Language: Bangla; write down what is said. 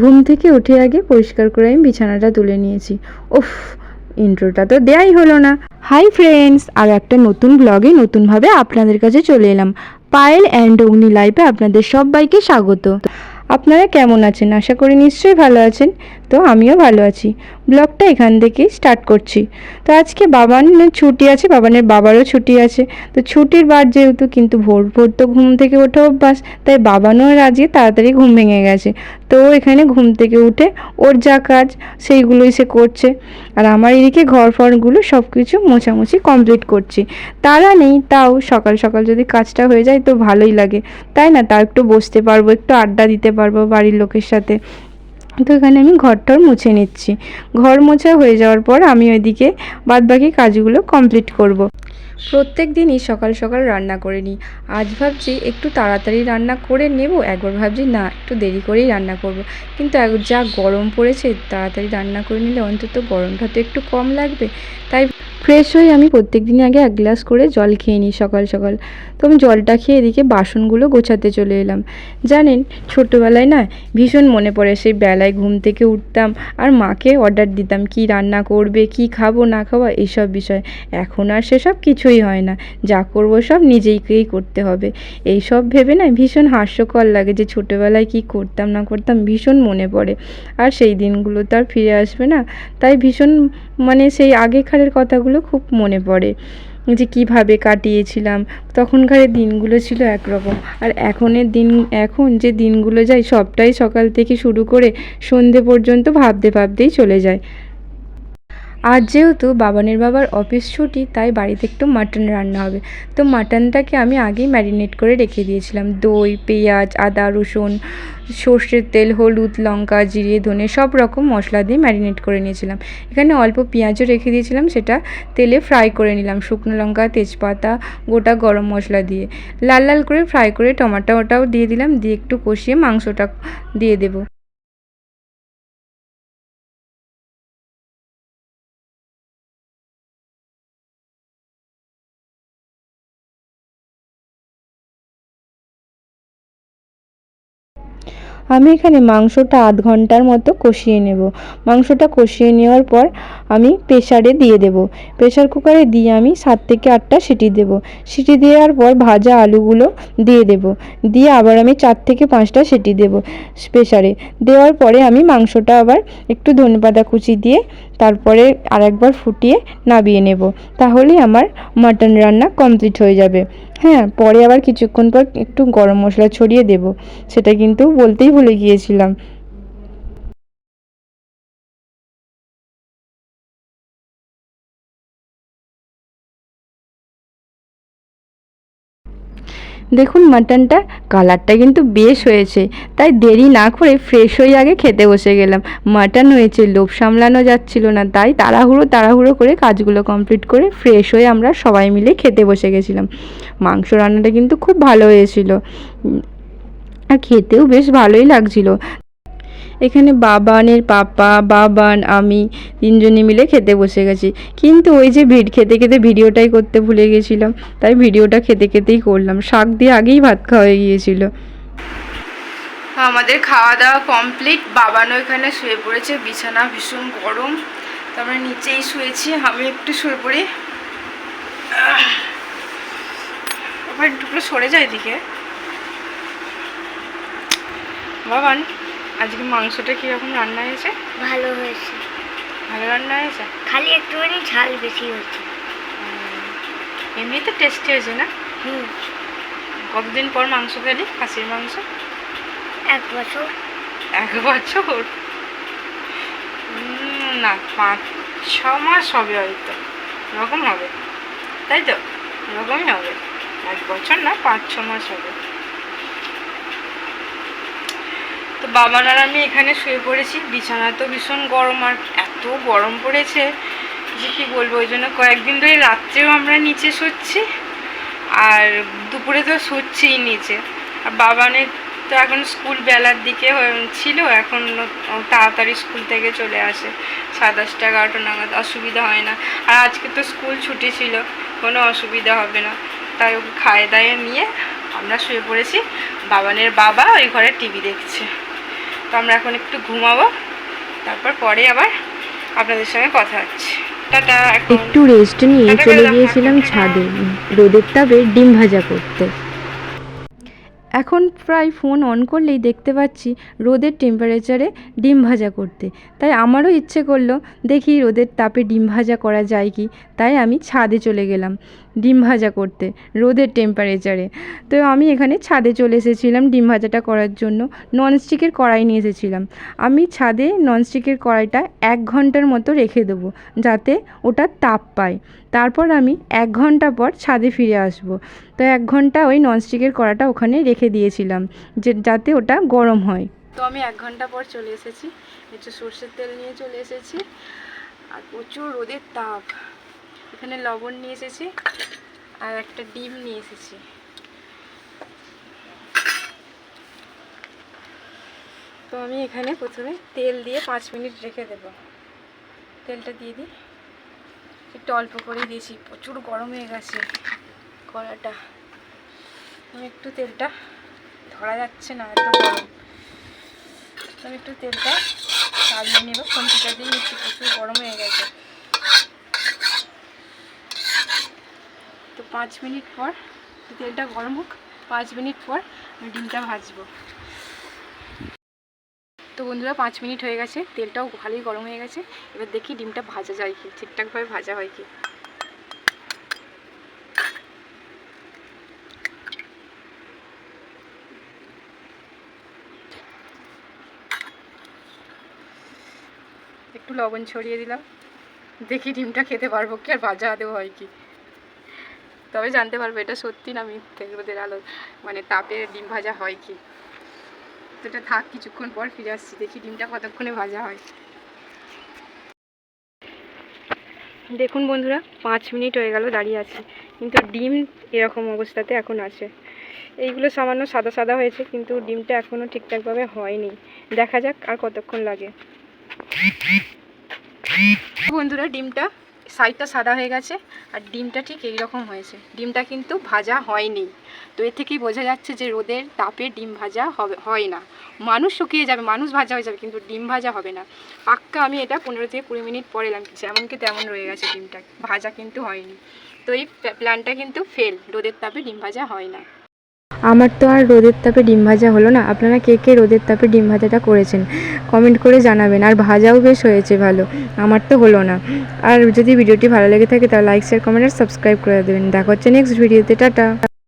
ঘুম থেকে উঠে আগে পরিষ্কার করে আমি বিছানাটা তুলে নিয়েছি। উফ, ইন্ট্রোটা তো দেয়াই হলো না। হাই ফ্রেন্ডস, আর একটা নতুন ব্লগে নতুনভাবে আপনাদের কাছে চলে এলাম। পায়েল অ্যান্ড অগ্নি লাইফে আপনাদের সবাইকে স্বাগত। আপনারা কেমন আছেন? আশা করি নিশ্চয়ই ভালো আছেন। তো আমিও ভালো আছি। ব্লগটা এখান থেকেই স্টার্ট করছি। তো আজকে বাবানের ছুটি আছে, বাবানের বাবারও ছুটি আছে। তো ছুটির বার যেহেতু, কিন্তু ভোর ভোর তো ঘুম থেকে ওঠা অভ্যাস, তাই বাবানও আজকে তাড়াতাড়ি ঘুম ভেঙে গেছে। তো এখানে ঘুম থেকে উঠে ওর যা কাজ সেইগুলোই সে করছে, আর আমার এদিকে ঘর ফরগুলো সব কিছু মোছামুছি কমপ্লিট করছি। তারা নেই, তাও সকাল সকাল যদি কাজটা হয়ে যায় তো ভালোই লাগে, তাই না? তাও একটু বসতে পারবো, একটু আড্ডা দিতে পারবো বাড়ির লোকের সাথে। তো এখানে আমি ঘরটাও মুছে নিচ্ছি। ঘর মোছা হয়ে যাওয়ার পর আমি ওইদিকে বাদবাকি কাজগুলো কমপ্লিট করব। প্রত্যেক দিনই সকাল সকাল রান্না করে নিই। আজ ভাবছি একটু তাড়াতাড়ি রান্না করে নেব, একবার ভাবছি না একটু দেরি করেই রান্না করব। কিন্তু যা গরম পড়েছে, তাড়াতাড়ি রান্না করে নিলে অন্তত গরমটা তো একটু কম লাগবে। তাই ফ্রেশ হয়ে আমি প্রত্যেক দিন আগে 1 গ্লাস করে জল খেয়ে নিই সকাল সকাল। তো আমি জলটা খেয়ে এদিকে বাসনগুলো গোছাতে চলে এলাম। জানেন, ছোটোবেলায় না ভীষণ মনে পড়ে সেই বেলায় ঘুম থেকে উঠতাম আর মাকে অর্ডার দিতাম কি রান্না করবে, কি খাবো না খাবো এইসব বিষয়। এখন আর সেসব কিছুই হয় না, যা করবো সব নিজেকেই করতে হবে। এই সব ভেবে না ভীষণ হাস্যকর লাগে যে ছোটোবেলায় কি করতাম না করতাম, ভীষণ মনে পড়ে। আর সেই দিনগুলো তো আর ফিরে আসবে না, তাই ভীষণ সেই আগেকারের কথাগুলো খুব মনে পড়ে যে কীভাবে কাটিয়েছিলাম। তখনকার দিনগুলো ছিল একরকম, আর এখন যে দিনগুলো যায় সবটাই সকাল থেকে শুরু করে সন্ধে পর্যন্ত ভাবতে ভাবতেই চলে যায়। আজ যেহেতু বাবানের বাবার অফিস ছুটি, তাই বাড়িতে একটু মাটন রান্না হবে। তো মাটনটাকে আমি আগেই ম্যারিনেট করে রেখে দিয়েছিলাম। দই, পেঁয়াজ, আদা, রসুন, সর্ষের তেল, হলুদ, লঙ্কা, জিরে, ধনে সব রকম মশলা দিয়ে ম্যারিনেট করে নিয়েছিলাম। এখানে অল্প পেঁয়াজও রেখে দিয়েছিলাম, সেটা তেলে ফ্রাই করে নিলাম শুকনো লঙ্কা, তেজপাতা, গোটা গরম মশলা দিয়ে লাল লাল করে ফ্রাই করে টমেটোটাও দিয়ে দিলাম, দিয়ে একটু কষিয়ে মাংসটা দিয়ে দেবো। আমি এখানে মাংসটা আধ ঘন্টার মতো কষিয়ে নেব। মাংসটা কষিয়ে নেওয়ার পর আমি প্রেসারে দিয়ে দেব। প্রেসার কুকারে দিয়ে আমি 7 থেকে 8টা সিটি দেব। সিটি দেওয়ার পর ভাজা আলুগুলো দিয়ে দেব, দিয়ে আবার আমি 4 থেকে 5টা সিটি দেব প্রেসারে। দেওয়ার পরে আমি মাংসটা আবার একটু ধনেপাতা কুচি দিয়ে তারপরে আরেকবার ফুটিয়ে নামিয়ে নেব। তাহলেই আমার মাটন রান্না কমপ্লিট হয়ে যাবে। হ্যাঁ, পরে আবার কিছুক্ষণ পর একটু গরম মশলা ছড়িয়ে দেব, সেটা কিন্তু বলতেই ভুলে গিয়েছিলাম। দেখুন মাটনটা কালারটা কিন্তু বেশ হয়েছে, তাই দেরি না করে ফ্রেশ হয়ে আগে খেতে বসে গেলাম। মাটন হয়েছে, লোভ সামলানো যাচ্ছিল না, তাই তাড়াহুড়ো করে কাজগুলো কমপ্লিট করে ফ্রেশ হয়ে আমরা সবাই মিলে খেতে বসে গেছিলাম। মাংস রান্নাটা কিন্তু খুব ভালো হয়েছিল, আর খেতেও বেশ ভালোই লাগছিল। এখানে বাবানের পাপা, বাবান, আমি তিনজনে মিলে খেতে বসে গেছি। কিন্তু ওই যে খেতে খেতে ভিডিওটাই করতে ভুলে গেছিলাম, তাই ভিডিওটা খেতে খেতেই করলাম। শাক দিয়ে আগেই ভাত খাওয়া হয়ে গিয়েছিল। আমাদের খাওয়া দাওয়া কমপ্লিট। বাবানও এখানে শুয়ে পড়েছে, বিছানা ভীষণ গরম, তো আমরা নিচেই শুয়েছি। আমি একটু শুয়ে পড়ি, এবার একটু সরে যায় এদিকে। বাবান, আজকে মাংসটা কিরকম রান্না হয়েছে? ভালো হয়েছে। ভালো রান্না হয়েছে, খালি একটুখানি ঝাল বেশি হয়েছে। এমনি তো টেস্টি হয়েছে না? কতদিন পর মাংস খেলি, খাসির মাংস? 1 বছর। 1 বছর না, 5-6 মাস হবে হয়তো, এরকম হবে, তাই তো? এরকমই হবে, 1 বছর না, 5-6 মাস হবে। তো বাবার আর আমি এখানে শুয়ে পড়েছি। বিছানা তো ভীষণ গরম, আর এত গরম পড়েছে যে কি বলবো। ওই জন্য কয়েকদিন ধরে রাত্রেও আমরা নিচে শুচ্ছি, আর দুপুরে তো শুচ্ছিই নিচে। আর বাবানের তো এখন স্কুল বেলার দিকে ছিল, এখন তাড়াতাড়ি স্কুল থেকে চলে আসে 10:30 11টা নাগাদ, অসুবিধা হয় না। আর আজকে তো স্কুল ছুটি ছিল, কোনো অসুবিধা হবে না। তাই ওকে খাইয়ে দাইয়ে নিয়ে আমরা শুয়ে পড়েছি। বাবানের বাবা ওই ঘরে টিভি দেখছে। তো আমরা এখন একটু ঘুমাবো, তারপর পরে আবার আপনাদের সঙ্গে কথা হচ্ছে। টাটা। একটু রেস্ট নিয়ে চলে গিয়েছিলাম ছাদে রোদের তাপে ডিম ভাজা করতে। এখন প্রায় ফোন অন করলেই দেখতে পাচ্ছি রোদের টেম্পারেচারে ডিম ভাজা করতে, তাই আমারও ইচ্ছে করলো দেখি রোদের তাপে ডিম ভাজা করা যায় কি, তাই আমি ছাদে চলে গেলাম ডিম ভাজা করতে রোদের টেম্পারেচারে। তো আমি এখানে ছাদে চলে এসেছিলাম ডিম ভাজাটা করার জন্য। ননস্টিকের কড়াই নিয়ে এসেছিলাম। আমি ছাদে ননস্টিকের কড়াইটা 1 ঘন্টার মতো রেখে দেবো যাতে ওটা তাপ পায়। তারপর আমি 1 ঘন্টা পর ছাদে ফিরে আসবো। তো 1 ঘন্টা ওই ননস্টিকের কড়াটা ওখানে রেখে দিয়েছিলাম যাতে ওটা গরম হয়। তো আমি 1 ঘন্টা পর চলে এসেছি, একটু সর্ষের তেল নিয়ে চলে এসেছি, আর প্রচুর রোদের তাপ। এখানে লবণ নিয়ে এসেছি আর একটা ডিম নিয়ে এসেছি। তো আমি এখানে প্রথমে তেল দিয়ে 5 মিনিট রেখে দেব। তেলটা দিয়ে দিই, একটু অল্প করে দিয়েছি, প্রচুর গরম হয়ে গেছে কড়াটা। আমি একটু তেলটা ধরা যাচ্ছে না, এত গরম। আমি একটু তেলটা সাজিয়ে নেব, খন্তিটা দিয়ে নিচ্ছি, প্রচুর গরম হয়ে গেছে। তো 5 মিনিট পর তেলটা গরম হোক, 5 মিনিট পর আমি ডিমটা ভাজবো। তো বন্ধুরা 5 মিনিট হয়ে গেছে, তেলটাও ভালোই গরম হয়ে গেছে। এবার দেখি ডিমটা ভাজা যায় কি, ঠিকঠাকভাবে ভাজা হয় কি। একটু লবণ ছড়িয়ে দিলাম, দেখি ডিমটা খেতে পারবো কি আর ভাজা আদেও হয় কি, তবে জানতে পারবো এটা সত্যি না মিথ্যে, রোদের আলো মানে তাপে ডিম ভাজা হয় কি। তো এটা থাক, কিছুক্ষণ পর ফিরে আসছি, দেখি ডিমটা কতক্ষণে ভাজা হয়। দেখুন বন্ধুরা 5 মিনিট হয়ে গেল দাঁড়িয়ে আছি, কিন্তু ডিম এরকম অবস্থাতে এখন আছে। এইগুলো সামান্য সাদা সাদা হয়েছে, কিন্তু ডিমটা এখনও ঠিকঠাকভাবে হয়নি। দেখা যাক আর কতক্ষণ লাগে। বন্ধুরা ডিমটা সাইডটা সাদা হয়ে গেছে আর ডিমটা ঠিক এই রকম হয়েছে। ডিমটা কিন্তু ভাজা হয়নি। তো এর থেকেই বোঝা যাচ্ছে যে রোদের তাপে ডিম ভাজা হয় না। মানুষ শুকিয়ে যাবে, মানুষ ভাজা হয়ে যাবে, কিন্তু ডিম ভাজা হবে না পাক্কা। আমি এটা 15 থেকে 20 মিনিট পরে এলাম, যেমনকি তেমন রয়ে গেছে ডিমটা, ভাজা কিন্তু হয়নি। তো এই প্ল্যানটা কিন্তু ফেল, রোদের তাপে ডিম ভাজা হয় না। আমার তো আর রোদের তাপে ডিম ভাজা হলো না। আপনারা কে কে রোদের তাপে ডিম ভাজাটা করেছেন কমেন্ট করে জানাবেন। আর ভাজাও বেশ হয়েছে ভালো, আমার তো হলো না। আর যদি ভিডিওটি ভালো লেগে থাকে তাহলে লাইক শেয়ার কমেন্ট আর সাবস্ক্রাইব করে দেবেন। দেখা হচ্ছে নেক্সট ভিডিওতে। টাটা।